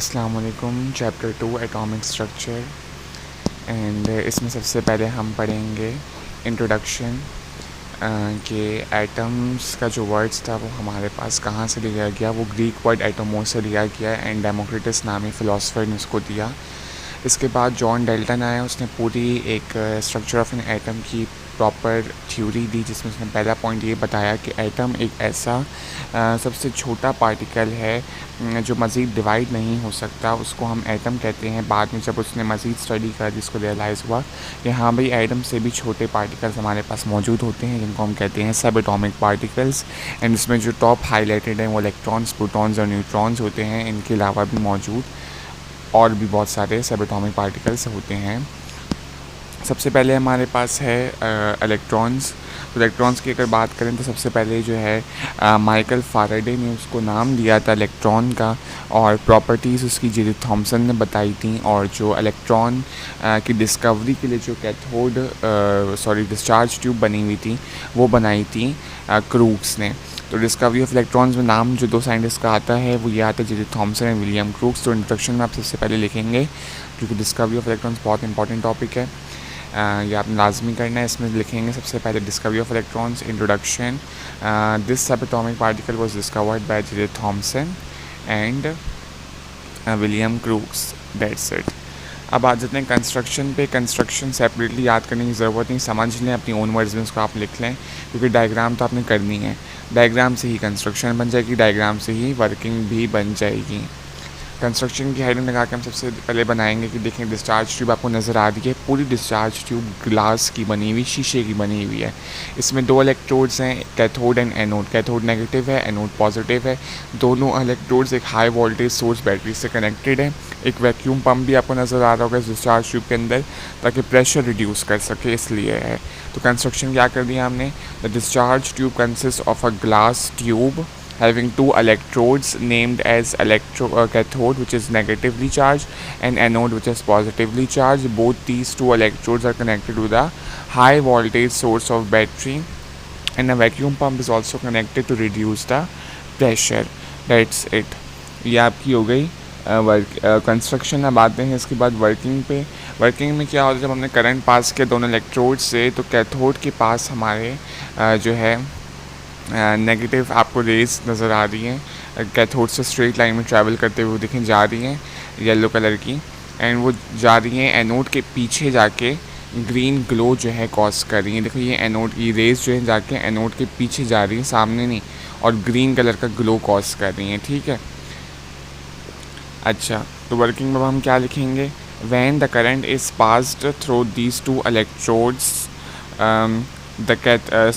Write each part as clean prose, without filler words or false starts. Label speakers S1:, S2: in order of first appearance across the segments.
S1: अस्सलाम वालेकुम। Chapter 2 atomic structure and इसमें सबसे पहले हम पढ़ेंगे इंट्रोडक्शन कि एटम्स का जो वर्ड्स था वो हमारे पास कहाँ से लिया गया। वो ग्रीक वर्ड एटोमोस से लिया गया एंड डेमोक्रिटस नामी फ़िलासफ़र ने उसको दिया। इसके बाद जॉन डेल्टन आया, उसने पूरी एक स्ट्रक्चर ऑफ एन एटम की प्रॉपर थ्योरी दी, जिसमें उसने पहला पॉइंट ये बताया कि एटम एक ऐसा सबसे छोटा पार्टिकल है जो मज़ीद डिवाइड नहीं हो सकता, उसको हम एटम कहते हैं। बाद में जब उसने मज़ीद स्टडी कर जिसको रियलाइज़ हुआ कि हाँ भाई एटम से भी छोटे पार्टिकल्स हमारे पास मौजूद होते हैं, जिनको हम कहते हैं सब एटॉमिक पार्टिकल्स। एंड इसमें जो टॉप हाईलाइटेड हैं वो इलेक्ट्रॉन्स, प्रोटॉन्स और न्यूट्रॉन्स होते हैं। इनके अलावा भी मौजूद और भी बहुत सारे सब एटॉमिक पार्टिकल्स होते हैं। सबसे पहले हमारे पास है इलेक्ट्रॉन्स। तो इलेक्ट्रॉन्स की अगर बात करें तो सबसे पहले जो है माइकल फ़ाराडे ने उसको नाम दिया था इलेक्ट्रॉन का, और प्रॉपर्टीज़ उसकी जे थॉमसन ने बताई थी। और जो इलेक्ट्रॉन की डिस्कवरी के लिए जो डिस्चार्ज ट्यूब बनी हुई थी वो बनाई थी क्रूक्स ने। तो डिस्कवरी ऑफ इलेक्ट्रॉन्स में नाम जो दो साइंटिस्ट का आता है वो ये आता है जे थॉमसन एंड विलियम क्रूक्स। तो इंट्रोडक्शन में आप सबसे पहले लिखेंगे, क्योंकि डिस्कवरी ऑफ इलेक्ट्रॉन्स बहुत इंपॉर्टेंट टॉपिक है, ये आपने लाजमी करना है। इसमें लिखेंगे सबसे पहले discovery of electrons, introduction, this sub atomic particle was discovered by J Thomson and William Crookes, that's it. अब आ जाते हैं कंस्ट्रक्शन पे। कंस्ट्रक्शन सेपरेटली याद करने की ज़रूरत नहीं, समझ लें अपनी ओन वर्ड्स में, उसको आप लिख लें, क्योंकि डायग्राम तो आपने करनी है। डायग्राम से ही कंस्ट्रक्शन बन जाएगी, डायग्राम से ही वर्किंग भी बन जाएगी। कंस्ट्रक्शन की हेडिंग लगा के हम सबसे पहले बनाएंगे कि देखें डिस्चार्ज ट्यूब आपको नज़र आ रही है। पूरी डिस्चार्ज ट्यूब ग्लास की बनी हुई, शीशे की बनी हुई है। इसमें दो इलेक्ट्रोड्स हैं, cathode and anode. Cathode negative है, एनोड पॉजिटिव है। दोनों इलेक्ट्रोड्स एक हाई वोल्टेज सोर्स बैटरी से कनेक्टेड है। एक वैक्यूम पम्प भी आपको नज़र आ रहा होगा इस डिस्चार्ज ट्यूब के अंदर, ताकि प्रेशर रिड्यूस कर सके, इसलिए है। तो कंस्ट्रक्शन क्या कर दिया हमने, the discharge tube consist of a glass tube having two electrodes named as cathode, which is negatively charged, and anode, which is positively charged. Both these two electrodes are connected with a high voltage source of battery, and a vacuum pump is also connected to reduce the pressure. That's it. ये आपकी हो गई construction. अब आते हैं इसके बाद working पे। वर्किंग में क्या होता है, जब हमने करंट पास किया दोनों इलेक्ट्रोड से, तो कैथोड के पास हमारे जो है नेगेटिव आपको रेज नज़र आ रही हैं, कैथोड से स्ट्रेट लाइन में ट्रैवल करते हुए देखें जा रही हैं येलो कलर की, एंड वो जा रही हैं एनोड के पीछे जाके ग्रीन ग्लो जो है कॉज कर रही हैं। देखो ये एनोड की रेज जो है जाके एनोड के पीछे जा रही है, सामने नहीं, और ग्रीन कलर का ग्लो कॉज कर रही हैं, ठीक है। अच्छा, तो वर्किंग में हम क्या लिखेंगे, when the current is passed through these two electrodes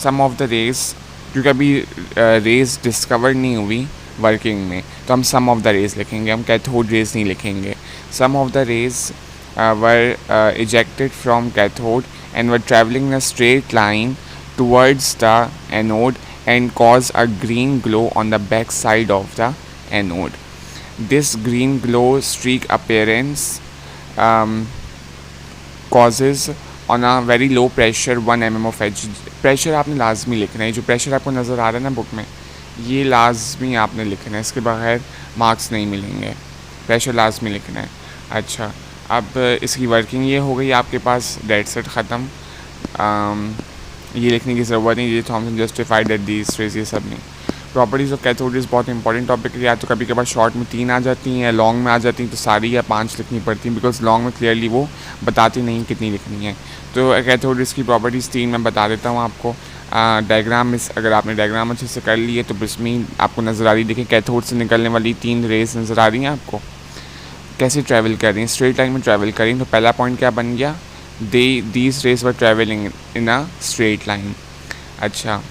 S1: some of the rays, क्योंकि अभी रेज डिस्कवर नहीं हुई वर्किंग में, तो हम सम ऑफ द रेज लिखेंगे, हम कैथोड रेज नहीं लिखेंगे। Some of the rays were ejected from cathode and were travelling in a straight line towards the anode and cause a green glow on the back side of the anode. This green glow streak appearance causes on a very low pressure 1 mm of H। Pressure आपने लाजमी लिखना है, जो pressure आपको नज़र आ रहा है ना बुक में, ये लाजमी आपने लिखना है, इसके बगैर मार्क्स नहीं मिलेंगे, प्रेशर लाजमी लिखना है। अच्छा, अब इसकी वर्किंग ये हो गई आपके पास, डेट सेट ख़त्म। ये लिखने की ज़रूरत नहीं, ये Thomson justified that these rays, ये सब नहीं। प्रॉपर्टीज़ ऑफ कैथोड इज़ बहुत इंपॉर्टेंट टॉपिक है, या तो कभी कभार शॉर्ट में 3 आ जाती हैं या लॉन्ग में आ जाती हैं, तो सारी या 5 लिखनी पड़ती हैं, बिकॉज लॉन्ग में क्लियरली वो बताती नहीं कितनी लिखनी है। तो कैथोड इसकी प्रॉपर्टीज़ 3 मैं बता देता हूँ आपको। डायग्राम में अगर आपने डायग्राम अच्छे से कर लिए तो इसमें आपको नज़र आ रही, देखिए कैथोड से निकलने वाली 3 रेज नज़र आ रही हैं आपको, कैसे ट्रैवल कर रही हैं, स्ट्रेट लाइन में ट्रैवल कर रही हैं। तो पहला पॉइंट क्या बन गया, these rays were travelling in a straight line. अच्छा,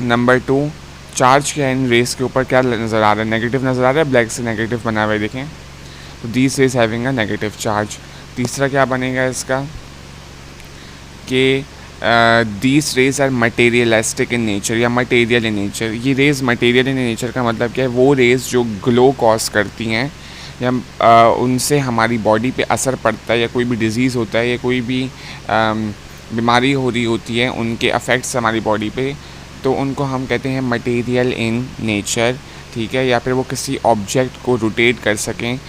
S1: नंबर 2, चार्ज क्या है इन रेस के ऊपर, क्या नज़र आ रहा है, नेगेटिव नज़र आ रहा है, ब्लैक से नेगेटिव बना हुआ है देखें, तो these rays having a negative charge. तीसरा क्या बनेगा इसका, कि these rays are materialistic in nature, या मटेरियल इन नेचर। ये रेज मटेरियल इन नेचर का मतलब क्या है, वो रेज जो ग्लो कॉज करती हैं या उनसे हमारी बॉडी पे असर पड़ता है, या कोई भी डिज़ीज़ होता है या कोई भी बीमारी हो रही होती है, उनके अफेक्ट्स हमारी बॉडी पे, तो उनको हम कहते हैं मटेरियल इन नेचर, ठीक है, या फिर वो किसी ऑब्जेक्ट को रोटेट कर सकें,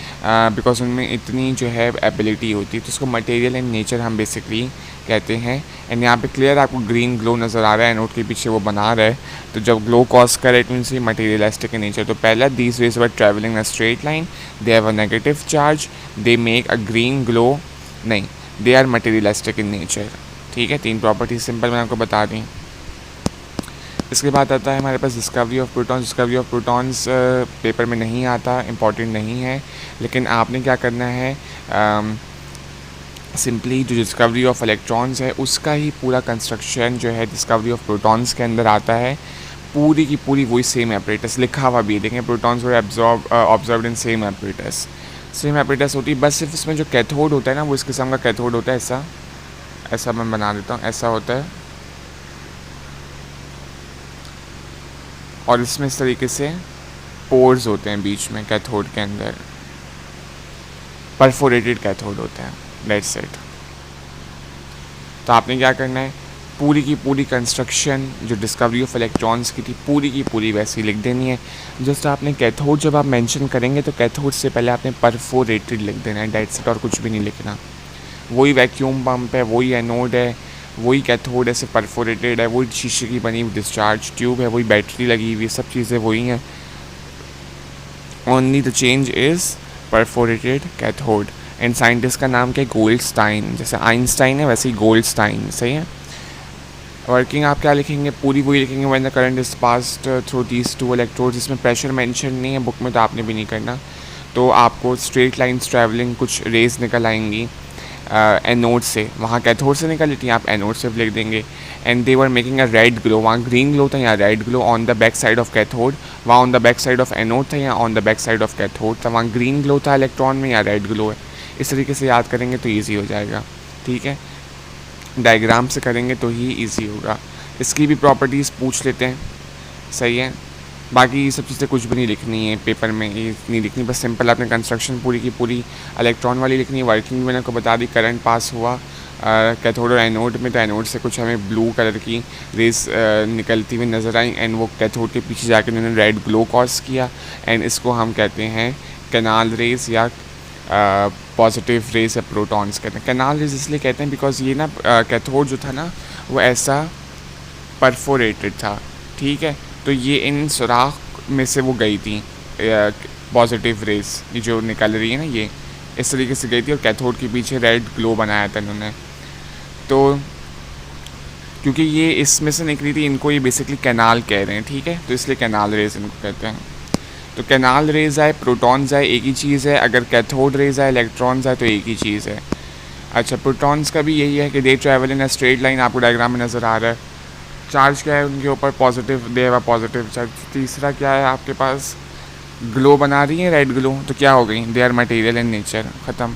S1: बिकॉज उनमें इतनी जो है एबिलिटी होती है। तो उसको मटेरियल इन नेचर हम बेसिकली कहते हैं। एंड यहाँ पे क्लियर आपको ग्रीन ग्लो नज़र आ रहा है, एनोड के पीछे वो बना रहा है। तो जब ग्लो कॉज करे it means materialistic in nature. तो पहला, these rays were travelling in a straight line, they have a negative charge, they make a green glow, नहीं, they are materialistic in nature. ठीक है, 3 प्रॉपर्टी सिंपल मैंने आपको बता दी। इसके बाद आता है हमारे पास discovery of protons. Discovery of protons paper में नहीं आता, इम्पॉर्टेंट नहीं है, लेकिन आपने क्या करना है, सिंपली जो डिस्कवरी ऑफ इलेक्ट्रॉन्स है उसका ही पूरा कंस्ट्रक्शन जो है डिस्कवरी ऑफ प्रोटॉन्स के अंदर आता है। पूरी की पूरी वही सेम एपरेटस लिखा हुआ भी है, देखें, protons were observed in same apparatus, same apparatus होती है। बस सिर्फ इसमें जो कैथोड होता है ना, वो इस किस्म का कैथोड होता है, ऐसा मैं बना देता हूँ, ऐसा होता है। और इसमें इस तरीके से पोर्स होते हैं बीच में कैथोड के अंदर, परफोरेटेड कैथोड होता है, दैट्स इट। तो आपने क्या करना है, पूरी की पूरी कंस्ट्रक्शन जो डिस्कवरी ऑफ इलेक्ट्रॉन्स की थी पूरी की पूरी वैसी लिख देनी है। जस्ट आपने कैथोड जब आप मेंशन करेंगे तो कैथोड से पहले आपने परफोरेटेड लिख देना है, दैट्स इट, और कुछ भी नहीं लिखना। वही वैक्यूम पंप है, वही एनोड है, वही कैथोड ऐसे परफोरेटेड है, वही शीशे की बनी हुई डिस्चार्ज ट्यूब है, वही बैटरी लगी हुई, सब चीज़ें वही हैं। Only the change is perforated cathode. And scientist का नाम क्या है, गोल्डस्टाइन। जैसे आइंस्टाइन है वैसे ही गोल्डस्टाइन, सही है। वर्किंग आप क्या लिखेंगे, पूरी वही लिखेंगे, when the current is passed through these 2 electrodes. इसमें प्रेशर मेंशन नहीं है बुक में, तो आपने भी नहीं करना। तो आपको स्ट्रेट लाइन्स ट्रैवलिंग कुछ रेज निकल आएंगी एनोड से, वहाँ कैथोड से निकल लेती हैं, आप एनोड से लिख देंगे। And they were making a red glow, वहाँ ग्रीन ग्लो था, यहाँ red glow on the back side of cathode, वहाँ on the back side of anode था, यहाँ on the back side of cathode था, वहाँ ग्रीन ग्लो था electron में, यहाँ रेड ग्लो है। इस तरीके से याद करेंगे तो ईजी हो जाएगा, ठीक है। डायग्राम से करेंगे तो ही ईजी होगा। इसकी भी प्रॉपर्टीज़ पूछ लेते हैं, सही है। बाकी ये सब चीज़ें कुछ भी नहीं लिखनी है पेपर में, ये नहीं लिखनी, बस सिंपल आपने कंस्ट्रक्शन पूरी की पूरी इलेक्ट्रॉन वाली लिखनी है। वर्किंग मैंने आपको बता दी, करंट पास हुआ कैथोड और एनोड में, तो एनोड से कुछ हमें ब्लू कलर की रेस निकलती हुई नज़र आई, एंड वो कैथोड के पीछे जाकर उन्होंने रेड ग्लो कॉज किया, एंड इसको हम कहते हैं कैनाल रेस या पॉजिटिव रेस या प्रोटॉन्स कहते हैं। कैनाल रेस इसलिए कहते हैं बिकॉज ये ना कैथोड जो था ना वो ऐसा परफोरेटेड था, ठीक है। तो ये इन सुराख में से वो गई थी पॉजिटिव रेस, ये जो निकल रही है ना, ये इस तरीके से गई थी, और कैथोड के पीछे रेड ग्लो बनाया था इन्होंने। तो क्योंकि ये इसमें से निकली थी, इनको ये बेसिकली कैनाल कह रहे हैं, ठीक है, तो इसलिए कैनाल रेस इनको कहते हैं। तो कैनाल रेज आए, प्रोटॉन्स आए, एक ही चीज़ है। अगर कैथोड रेज आए, इलेक्ट्रॉन्स आए, तो एक ही चीज़ है। अच्छा, प्रोटॉन्स का भी यही है कि दे travel in a straight line, आपको डायग्राम में नज़र आ रहा है। चार्ज क्या है उनके ऊपर, positive, they have a positive charge. तीसरा क्या है आपके पास, ग्लो बना रही है रेड ग्लो, तो क्या हो गई, they are material in nature, ख़त्म।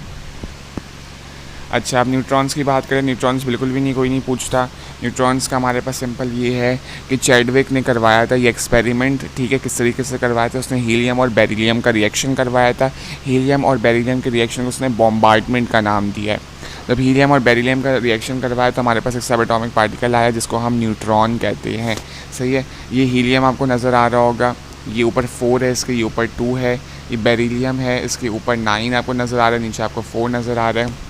S1: अच्छा, अब न्यूट्रॉन्स की बात करें, न्यूट्रॉन्स बिल्कुल भी नहीं, कोई नहीं पूछता। न्यूट्रॉन्स का हमारे पास सिंपल ये है कि चैडविक ने करवाया था ये एक्सपेरिमेंट, ठीक है। किस तरीके से करवाया था, उसने हीलियम और बेरिलियम का रिएक्शन करवाया था। हीलियम और बेरिलियम के रिएक्शन को उसने बॉम्बार्डमेंट का नाम दिया है। जब हीलियम और बेरिलियम का रिएक्शन करवाया तो हमारे पास एक सब एटॉमिक पार्टिकल आया जिसको हम न्यूट्रॉन कहते हैं, सही है। ये हीलियम आपको नज़र आ रहा होगा, ये ऊपर 4 है, इसके ये ऊपर 2 है। ये बेरिलियम है, इसके ऊपर 9 आपको नज़र आ रहा है, नीचे आपको 4 नज़र आ रहा है।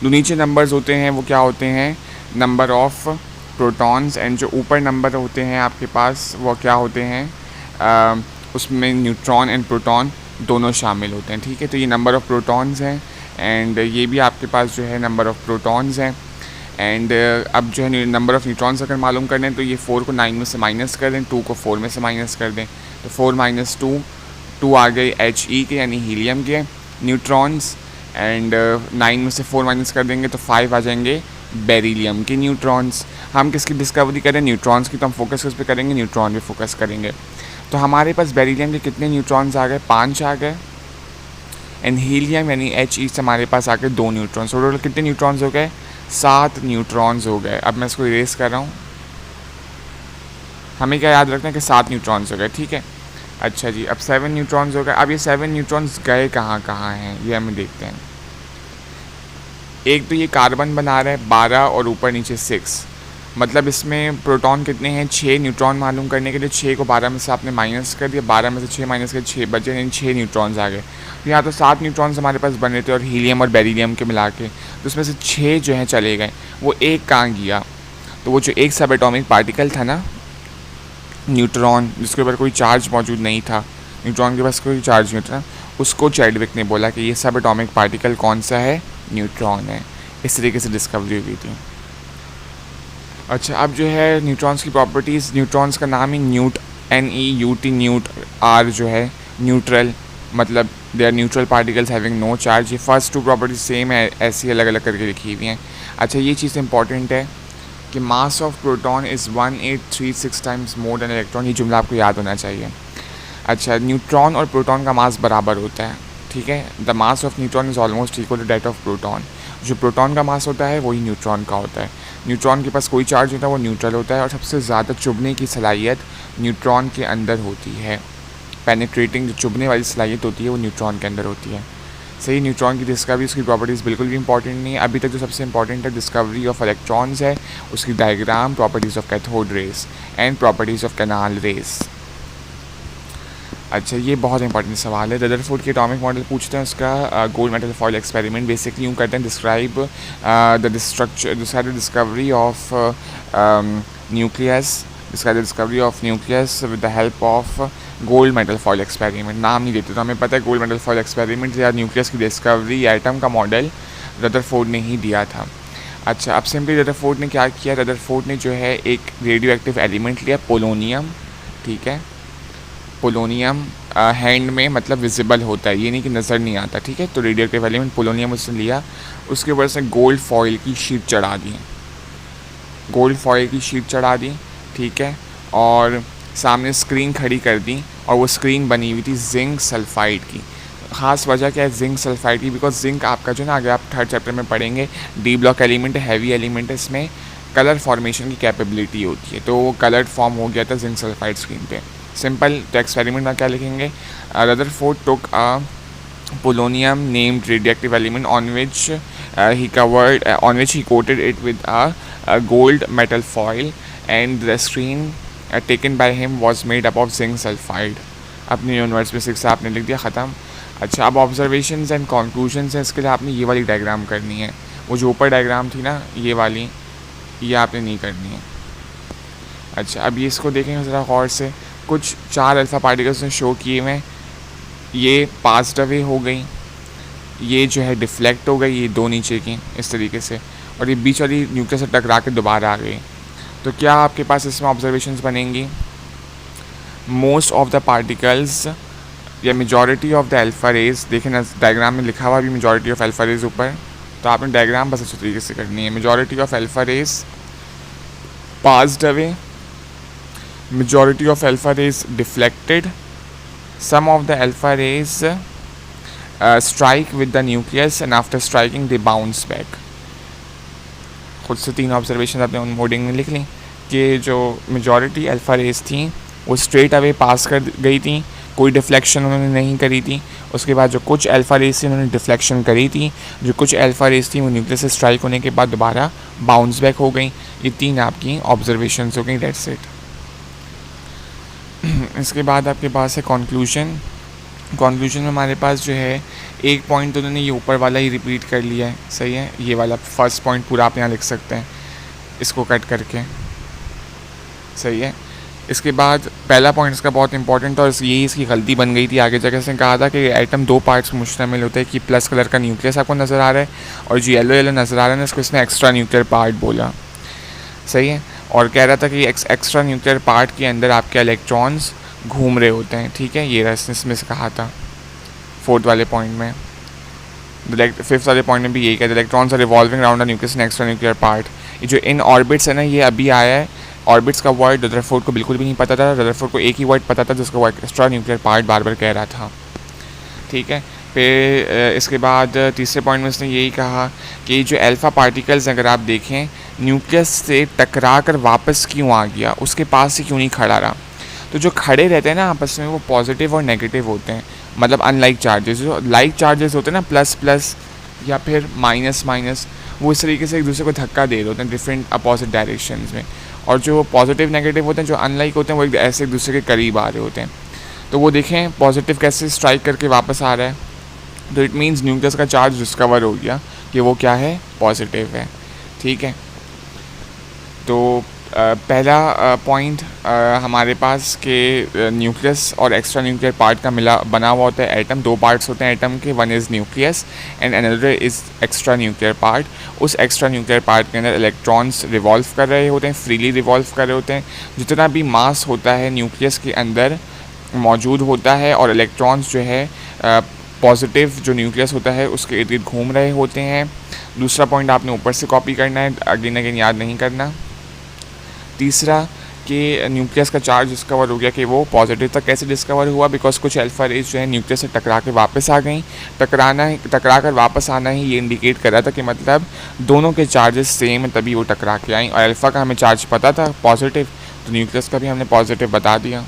S1: जो नीचे नंबर्स होते हैं वो क्या होते हैं, नंबर ऑफ़ प्रोटॉन्स, एंड जो ऊपर नंबर होते हैं आपके पास वो क्या होते हैं, उसमें न्यूट्रॉन एंड प्रोटॉन दोनों शामिल होते हैं, ठीक है। तो ये नंबर ऑफ़ प्रोटॉन्स हैं, एंड ये भी आपके पास जो है नंबर ऑफ़ प्रोटॉन्स हैं। एंड अब जो है नंबर ऑफ़ न्यूट्रॉन्स अगर मालूम कर लें तो ये 4 को 9 में से माइनस कर दें, 2 को 4 में से माइनस कर दें, तो 4 - 2 आ गए He के, यानी हीलियम के न्यूट्रॉन्स। एंड 9 में से 4 माइनस कर देंगे तो 5 आ जाएंगे बेरिलियम के न्यूट्रॉन्स। हम किसकी डिस्कवरी करें, न्यूट्रॉन्स की, तो हम फोकस किस पे करेंगे, न्यूट्रॉन पे फोकस करेंगे। तो हमारे पास बेरिलियम के कितने न्यूट्रॉन्स आ गए, 5 आ गए। एंड हीलियम यानी He से हमारे पास आ गए 2 न्यूट्रॉन्स। टोटल कितने न्यूट्रॉन्स हो गए, 7 न्यूट्रॉन्स हो गए। अब मैं इसको इरेज कर रहा हूँ, हमें क्या याद रखना है कि 7 न्यूट्रॉन्स हो गए, ठीक है। अच्छा जी, अब 7 न्यूट्रॉन्स हो गए। अब ये 7 न्यूट्रॉन्स गए कहाँ कहाँ हैं ये हमें देखते हैं। एक तो ये कार्बन बना रहा है 12 और ऊपर नीचे 6, मतलब इसमें प्रोटॉन कितने हैं 6, न्यूट्रॉन मालूम करने के लिए 6 को 12 में से आपने माइनस कर दिया, 12 में से 6 माइनस कर 6 बचे, यानी 6 न्यूट्रॉन्स आ गए। तो यहाँ तो 7 न्यूट्रॉन्स हमारे पास बने थे और हीलियम और बेरिलियम के मिला के, तो उसमें से 6 जो हैं चले गए, वो एक कहाँ गया, तो वो जो एक सब एटॉमिक पार्टिकल था ना न्यूट्रॉन, जिसके ऊपर कोई चार्ज मौजूद नहीं था, न्यूट्रॉन के पास कोई चार्ज नहीं था, उसको चैडविक ने बोला कि ये सब एटॉमिक पार्टिकल कौन सा है, न्यूट्रॉन है। इस तरीके से डिस्कवरी हुई थी। अच्छा, अब जो है न्यूट्रॉन्स की प्रॉपर्टीज़, न्यूट्रॉन्स का नाम ही न्यूट, NEUT, न्यूट, R जो है न्यूट्रल, मतलब they are neutral particles having no charge. ये फर्स्ट 2 प्रॉपर्टीज सेम है, ऐसी अलग अलग करके लिखी हुई हैं। अच्छा, ये चीज़ इंपॉर्टेंट है कि mass of proton is 1836 times more than electron, ये जुमला आपको याद होना चाहिए। अच्छा, न्यूट्रॉन और प्रोटॉन का मास बराबर होता है, ठीक है। The mass of neutron is almost equal to that of proton. जो प्रोटॉन का मास होता है वही न्यूट्रॉन का होता है। न्यूट्रॉन के पास कोई चार्ज होता है, वो न्यूट्रल होता है, और सबसे ज़्यादा चुभने की सलाहियत न्यूट्रॉन के अंदर होती है। पेनिट्रेटिंग, जो चुभने वाली सलाहियत होती है, वो न्यूट्रॉन के अंदर होती है। सही, न्यूट्रॉन की डिस्कवरी, उसकी प्रॉपर्टीज़ बिल्कुल भी इंपॉर्टेंट नहीं है। अभी तक जो सबसे इंपॉर्टेंट है डिस्कवरी ऑफ इलेक्ट्रॉन्स है, उसकी diagram, properties of cathode rays and properties of canal rays. अच्छा, ये बहुत इंपॉर्टेंट सवाल है। रदरफोर्ड के एटॉमिक मॉडल पूछते हैं उसका। Gold metal foil experiment basically यूँ करते हैं, describe the discovery of nucleus, describe the discovery of nucleus with the help of gold metal foil experiment. नाम नहीं देते तो हमें पता है गोल्ड मेटल फॉइल एक्सपेरिमेंट या न्यूक्लियस की डिस्कवरी, एटम का मॉडल रदरफोर्ड ने ही दिया था। अच्छा, अब सिंपली रदरफोर्ड ने क्या किया, रदरफोर्ड ने जो है एक रेडियो एक्टिव एलिमेंट लिया, पोलोनियम, ठीक है। पोलोनियम हैंड में मतलब विजिबल होता है, ये नहीं कि नज़र नहीं आता, ठीक है। तो रेडियो एक्टिव एलिमेंट पोलोनियम उसने लिया, उसके ऊपर से गोल्ड फॉइल की शीट चढ़ा दी, गोल्ड फॉइल की शीट चढ़ा दी, ठीक है, और सामने स्क्रीन खड़ी कर दी, और वो स्क्रीन बनी हुई थी जिंक सल्फाइड की। ख़ास वजह क्या है जिंक सल्फाइड की, बिकॉज जिंक आपका जो ना आगे आप 3rd चैप्टर में पढ़ेंगे, डी ब्लॉक एलिमेंट है, हैवी एलिमेंट है, इसमें कलर फॉर्मेशन की कैपेबिलिटी होती है, तो वो कलर फॉर्म हो गया था जिंक सल्फाइड स्क्रीन पे। सिंपल, तो एक्सपेरिमेंट में क्या लिखेंगे, Rutherford took a polonium named radioactive element on which he coated it with a gold metal foil, and the screen taken by him was made up of zinc sulfide। अपने universe में 6 आपने लिख दिया, ख़त्म। अच्छा, अब ऑब्जर्वेशंस एंड कंक्लूजन्स हैं, इसके लिए आपने ये वाली डायग्राम करनी है, वो जो ऊपर डायग्राम थी ना ये वाली, ये आपने नहीं करनी है। अच्छा, अब ये इसको देखेंगे ज़रा गौर से। कुछ 4 अल्फ़ा पार्टिकल्स ने शो किए हुए, ये पास्ड अवे हो गई, ये जो है डिफ्लेक्ट हो गई, ये 2 नीचे की इस तरीके से, और ये बीच वाली न्यूक्लियस से टकरा के दोबारा आ गई। तो क्या आपके पास इसमें ऑब्जर्वेशंस बनेंगी, मोस्ट ऑफ द पार्टिकल्स या majority of the alpha rays, देखें ना डायग्राम में लिखा हुआ भी मेजॉरिटी ऑफ अल्फ़ा रेज ऊपर, तो आपने डायग्राम बस अच्छे तरीके से करनी है। Majority of alpha rays passed away, majority of alpha rays deflected, some of the alpha rays strike with the nucleus and after striking they bounce back। खुद से 3 ऑब्जर्वेशन आपने उन मोडिंग में लिख ली कि जो मेजॉरिटी अल्फ़ा रेज थी वो स्ट्रेट अवे पास कर गई थी, कोई डिफ्लेक्शन उन्होंने नहीं करी थी। उसके बाद जो कुछ अल्फ़ा रेज थी उन्होंने डिफ्लेक्शन करी थी, जो कुछ अल्फ़ा रेज थी वो न्यूक्लियस से स्ट्राइक होने के बाद दोबारा बाउंस बैक हो गई। ये 3 आपकी ऑब्जर्वेशन हो गई, दैट्स इट। इसके बाद आपके पास है कंक्लूजन। कंक्लूजन में हमारे पास जो है एक पॉइंट तो उन्होंने ये ऊपर वाला ही रिपीट कर लिया है, सही है, ये वाला फर्स्ट पॉइंट पूरा आप यहाँ लिख सकते हैं इसको कट करके, सही है। इसके बाद पहला पॉइंट इसका बहुत इंपॉर्टेंट था और यही इसकी गलती बन गई थी। आगे जाकर इसने कहा था कि एटम 2 पार्ट्स मुश्तमिल होते हैं, कि प्लस कलर का न्यूक्लियस आपको नज़र आ रहा है और जो येलो येलो नज़र आ रहा है ना इसको इसने एक्स्ट्रा न्यूक्लियर पार्ट बोला, सही है। और कह रहा था कि एक्स्ट्रा न्यूक्लियर पार्ट के अंदर आपके इलेक्ट्रॉन्स घूम रहे होते हैं, ठीक है, ये इसमें से कहा था 4th वाले पॉइंट में। 5th वाले पॉइंट में भी यही कहते हैं, electrons are revolving around the nucleus and extra nuclear part. ये जो इन ऑर्बिट्स है ना ये अभी आया है, ऑर्बिट्स का वर्ड रदरफोर्ड को बिल्कुल भी नहीं पता था। रदरफोर्ड को एक ही वर्ड पता था जिसका वो एक्स्ट्रा न्यूक्लियर पार्ट बार बार कह रहा था, ठीक है। फिर इसके बाद तीसरे पॉइंट में उसने यही कहा कि जो अल्फ़ा पार्टिकल्स अगर आप देखें न्यूक्लियस से टकरा कर वापस क्यों आ गया, उसके पास से क्यों नहीं खड़ा रहा। तो जो खड़े रहते हैं ना आपस में वो पॉजिटिव और नेगेटिव होते हैं, मतलब अनलाइक चार्जेस, जो लाइक चार्जेस होते हैं ना प्लस प्लस या फिर माइनस माइनस, वो इस तरीके से एक दूसरे को धक्का दे रहे होते हैं डिफरेंट अपोजिट डायरेक्शंस में, और जो पॉजिटिव नेगेटिव होते हैं, जो अनलाइक होते हैं, वो ऐसे एक दूसरे के करीब आ रहे होते हैं। तो वो देखें पॉजिटिव कैसे स्ट्राइक करके वापस आ रहा है, तो इट मीन्स न्यूक्लियस का चार्ज डिस्कवर हो गया कि वो क्या है, पॉजिटिव है। ठीक है, तो पहला पॉइंट हमारे पास के न्यूक्लियस और एक्स्ट्रा न्यूक्लियर पार्ट का बना हुआ होता है एटम। दो पार्ट्स होते हैं एटम के, one is nucleus and another is extra nuclear part. उस एक्स्ट्रा न्यूक्लियर पार्ट के अंदर इलेक्ट्रॉन्स रिवॉल्व कर रहे होते हैं, फ्रीली रिवॉल्व कर रहे होते हैं। जितना भी मास होता है न्यूक्लियस के अंदर मौजूद होता है, और इलेक्ट्रॉन्स जो है पॉजिटिव जो न्यूक्लियस होता है उसके इर्द गिर्द घूम रहे होते हैं। दूसरा पॉइंट आपने ऊपर से कॉपी करना है, अगेन अगेन याद नहीं करना। तीसरा कि न्यूक्लियस का चार्ज डिस्कवर हो गया कि वो पॉजिटिव तक कैसे डिस्कवर हुआ, बिकॉज कुछ अल्फा रेज जो है न्यूक्लियस से टकरा के वापस आ गई। टकरा कर वापस आना ही ये इंडिकेट कर रहा था कि मतलब दोनों के चार्जेस सेम है, तभी वो टकरा के आई। और अल्फ़ा का हमें चार्ज पता था पॉजिटिव, तो न्यूक्लियस का भी हमने पॉजिटिव बता दिया।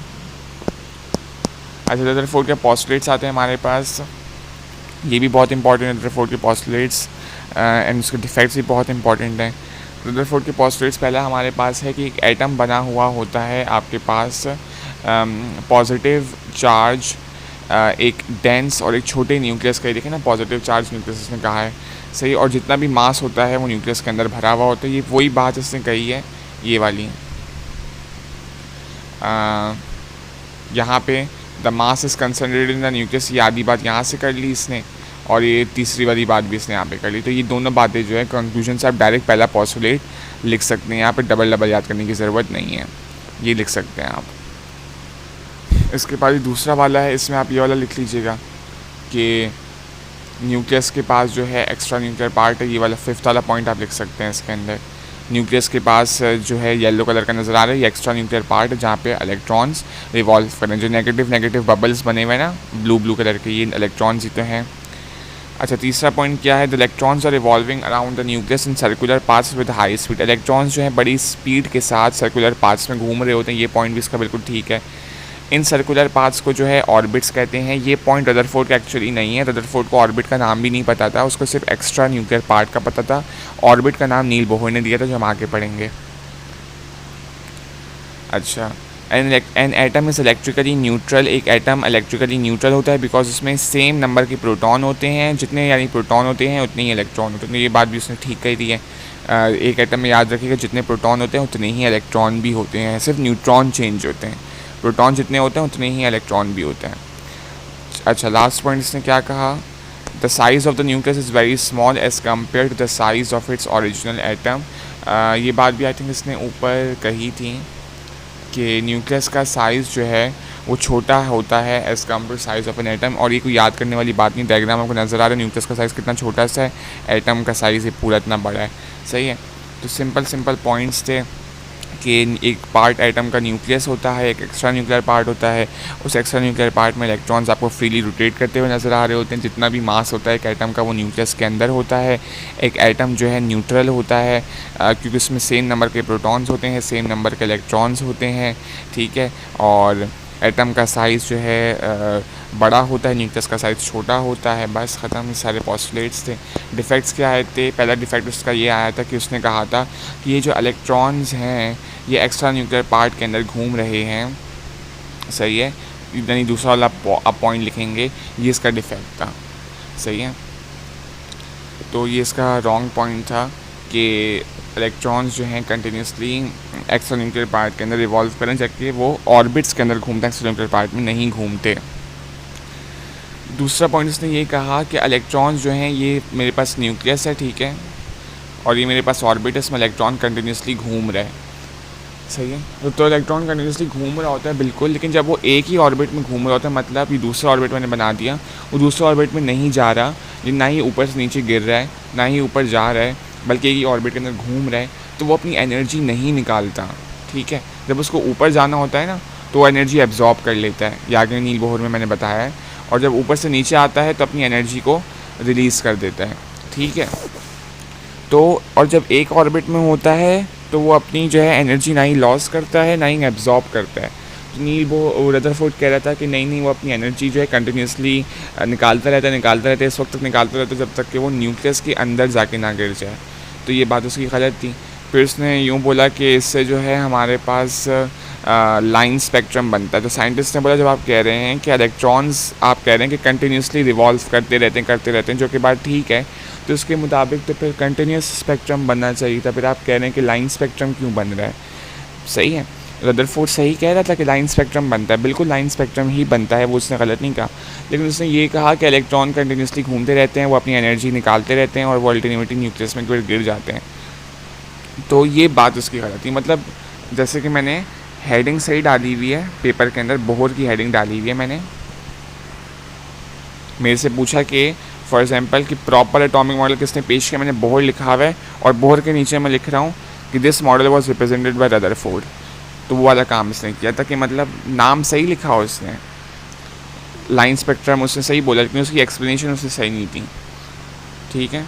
S1: अच्छा, रदरफोर्ड के पोस्टुलेट्स आते हैं हमारे पास, ये भी बहुत इंपॉर्टेंट है रदरफोर्ड के पोस्टुलेट्स, एंड उसके डिफेक्ट्स भी बहुत इंपॉर्टेंट हैं। रदरफोर्ड के पोस्टुलेट्स पहला हमारे पास है कि एक एटम बना हुआ होता है आपके पास पॉजिटिव चार्ज एक डेंस और एक छोटे न्यूक्लियस का, देखें ना पॉजिटिव चार्ज न्यूक्लियस इसने कहा है, सही। और जितना भी मास होता है वो न्यूक्लियस के अंदर भरा हुआ होता है। ये वही बात इसने कही है, ये वाली यहाँ पे the mass is concentrated in the nucleus, ये आधी बात यहाँ से कर ली इसने, और ये तीसरी वाली बात भी इसने यहाँ पे कर ली। तो ये दोनों बातें जो है कंक्लूजन से आप डायरेक्ट पहला पोस्टुलेट लिख सकते हैं, यहाँ पे डबल याद करने की ज़रूरत नहीं है, ये लिख सकते हैं आप। इसके बाद दूसरा वाला है, इसमें आप ये वाला लिख लीजिएगा कि न्यूक्लियस के पास जो है एक्स्ट्रा न्यूक्लियर पार्ट है, ये वाला फिफ्थ वाला पॉइंट आप लिख सकते हैं इसके अंदर। न्यूक्लियस के पास जो है येलो कलर का नज़र आ रहा है, ये एक्स्ट्रा न्यूक्लियर पार्ट है जहाँ पे इलेक्ट्रॉन्स रिवॉल्व करें। जो नेगेटिव बबल्स बने हुए हैं ना ब्लू कलर के, ये इलेक्ट्रॉन्स ही तो हैं। अच्छा, तीसरा पॉइंट क्या है, the electrons are revolving around the nucleus in circular paths with high speed. Electrons जो है बड़ी स्पीड के साथ सर्कुलर पाथ्स में घूम रहे होते हैं, ये पॉइंट भी इसका बिल्कुल ठीक है। इन सर्कुलर पाथ्स को जो है ऑर्बिट्स कहते हैं। ये पॉइंट रदरफोर्ड का एक्चुअली नहीं है, रदरफोर्ड को ऑर्बिट का नाम भी नहीं पता था, उसको सिर्फ एक्स्ट्रा न्यूक्लियर पार्ट का पता था। ऑर्बिट का नाम नील बोहर ने दिया था, जो हम आगे पढ़ेंगे। अच्छा, an atom is electrically neutral. एक एटम इलेक्ट्रिकली न्यूट्रल होता है बिकॉज उसमें सेम नंबर के प्रोटॉन होते हैं, जितने यानी प्रोटॉन होते हैं उतने ही इलेक्ट्रॉन होते हैं। ये बात भी उसने ठीक कही दी है। एक एटम में याद रखिएगा जितने प्रोटॉन होते हैं उतने ही इलेक्ट्रॉन भी होते हैं, सिर्फ न्यूट्रॉन चेंज होते हैं। प्रोटॉन जितने होते हैं उतने ही इलेक्ट्रॉन भी होते हैं। अच्छा, लास्ट पॉइंट इसने क्या कहा, the size of the nucleus is very small as compare to the size of its original atom. ये बात भी आई थिंक इसने ऊपर कही थी कि न्यूक्लियस का साइज़ जो है वो छोटा होता है as compare to size of an atom. और ये कोई याद करने वाली बात नहीं, डायग्राम आपको नज़र आ रहा है न्यूक्लियस का साइज़ कितना छोटा सा है, एटम का साइज़ ये पूरा इतना बड़ा है, सही है। तो सिंपल पॉइंट्स थे कि एक पार्ट एटम का न्यूक्लियस होता है, एक एक्स्ट्रा न्यूक्लियर पार्ट होता है। उस एक्स्ट्रा न्यूक्लियर पार्ट में इलेक्ट्रॉन्स आपको फ्रीली रोटेट करते हुए नज़र आ रहे होते हैं। जितना भी मास होता है एक एटम का वो न्यूक्लियस के अंदर होता है। एक एटम जो है न्यूट्रल होता है क्योंकि उसमें सेम नंबर के प्रोटॉन्स होते हैं, सेम नंबर के इलेक्ट्रॉन्स होते हैं, ठीक है। और एटम का साइज़ जो है बड़ा होता है, न्यूक्लियस का साइज़ छोटा होता है। बस ख़त्म, ये सारे पोस्टुलेट्स थे। डिफेक्ट्स क्या आए थे, पहला डिफेक्ट उसका ये आया था कि उसने कहा था कि ये जो इलेक्ट्रॉन्स हैं ये एक्स्ट्रा न्यूक्लियर पार्ट के अंदर घूम रहे हैं, सही है। यानी दूसरा वाला आप पॉइंट लिखेंगे, ये इसका डिफेक्ट था, सही है। तो ये इसका रॉन्ग पॉइंट था कि इलेक्ट्रॉन्स जो हैं कंटिन्यूसली एक्स्ट्रा न्यूक्लियर पार्ट के अंदर रिवॉल्व करें, जबकि वो ऑर्बिट्स के अंदर घूमते हैं, एक्स्ट्रा न्यूक्लियर पार्ट में नहीं घूमते। दूसरा पॉइंट उसने ये कहा कि इलेक्ट्रॉन्स जो हैं ये मेरे पास न्यूक्लियस है, ठीक है, और ये मेरे पास ऑर्बिट है, इसमें इलेक्ट्रॉन कंटिन्यूसली घूम रहा है, सही है। तो इलेक्ट्रॉन कंटिन्यूसली घूम रहा होता है बिल्कुल, लेकिन जब वो एक ही ऑर्बिट में घूम रहा होता है, मतलब ये दूसरा ऑर्बिट मैंने बना दिया, वो दूसरे ऑर्बिट में नहीं जा रहा, ये ना ही ऊपर से नीचे गिर रहा है, ना ही ऊपर जा रहा है, बल्कि एक ही ऑर्बिट के अंदर घूम रहा है, तो वो अपनी एनर्जी नहीं निकालता, ठीक है। जब उसको ऊपर जाना होता है ना तो वो एनर्जी एब्जॉर्ब कर लेता है, ये आगे नील बोहर में मैंने बताया है। और जब ऊपर से नीचे आता है तो अपनी एनर्जी को रिलीज़ कर देता है, ठीक है। तो और जब एक ऑर्बिट में होता है तो वो अपनी जो है एनर्जी ना ही लॉस करता है ना ही एब्जॉर्ब करता है। तो नील रदरफोर्ड कह रहा था कि नहीं वो अपनी एनर्जी जो है कंटिन्यूसली निकालता रहता है, इस वक्त तक निकालता रहता है जब तक कि वो न्यूक्लियस के अंदर जाके ना गिर जाए। तो ये बात उसकी गलत थी। फिर उसने यूँ बोला कि इससे जो है हमारे पास लाइन स्पेक्ट्रम बनता है। तो साइंटिस्ट ने बोला जब आप कह रहे हैं कि इलेक्ट्रॉन्स, आप कह रहे हैं कि कंटिन्यूसली रिवॉल्व करते रहते हैं, जो कि बात ठीक है, तो उसके मुताबिक तो फिर कंटिन्यूस स्पेक्ट्रम बनना चाहिए था। फिर आप कह रहे हैं कि लाइन स्पेक्ट्रम क्यों बन रहा है? सही है, रदरफोर्ड सही कह रहा था कि लाइन स्पेक्ट्रम बनता है, बिल्कुल लाइन स्पेक्ट्रम ही बनता है, वो उसने गलत नहीं कहा। लेकिन उसने ये कहा कि इलेक्ट्रॉन कंटिन्यूसली घूमते रहते हैं, वो अपनी एनर्जी निकालते रहते हैं और वो अल्टीमेटली न्यूक्लियस में गिर जाते हैं। तो ये बात उसकी गलत थी। मतलब जैसे कि मैंने हेडिंग सही डाली हुई है पेपर के अंदर, बोहर की हेडिंग डाली हुई है मैंने। मेरे से पूछा कि फॉर एग्जांपल कि प्रॉपर एटॉमिक मॉडल किसने पेश किया, मैंने बोहर लिखा हुआ है और बोहर के नीचे मैं लिख रहा हूँ कि this model was represented by Rutherford. तो वो वाला काम इसने किया था कि मतलब नाम सही लिखा हो उसने, लाइन स्पेक्ट्रम उसने सही बोला, लेकिन उसकी एक्सप्लेनेशन उससे सही नहीं थी। ठीक है।